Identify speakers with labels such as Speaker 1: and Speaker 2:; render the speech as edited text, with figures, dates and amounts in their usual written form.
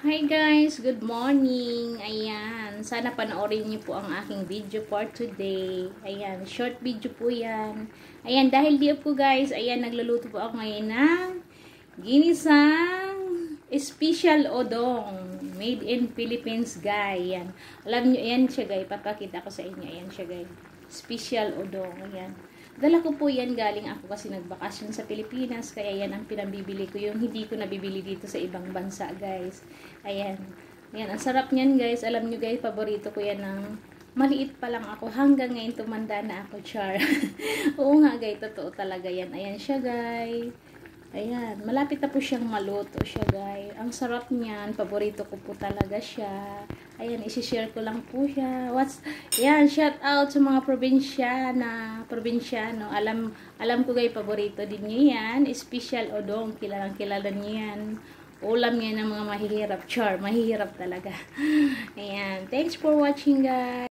Speaker 1: Hi guys, good morning. Ayan, sana panoorin niyo po ang aking video for today. Ayan, short video po 'yan. Ayan, dahil di po guys, ayan nagluluto po ako ngayon ng ginisang special odong made in Philippines, guys. Ayan. Alam niyo, ayan siya guys, papakita ko sa inyo. Ayan siya guys. Special odong. Ayan. Dala ko po yan galing ako kasi nagbakasyon sa Pilipinas. Kaya yan ang pinabibili ko. Yung hindi ko nabibili dito sa ibang bansa, guys. Ayan. Ayan. Ang sarap niyan, guys. Alam nyo, guys, paborito ko yan ng maliit pa lang ako. Hanggang ngayon tumanda na ako, char. Oo nga, guys. Totoo talaga yan. Ayan siya, guys. Ayan, malapit na po siyang maluto siya, guys. Ang sarap niyan, paborito ko po talaga siya. Ayan, isi-share ko lang po siya. Ayan, shout out sa mga probinsyano. Alam ko, guys, paborito din niyo yan. Special odong, kilalang kilala niyo yan. Ulam yan ng mga mahihirap, char, mahihirap talaga. Ayan, thanks for watching, guys.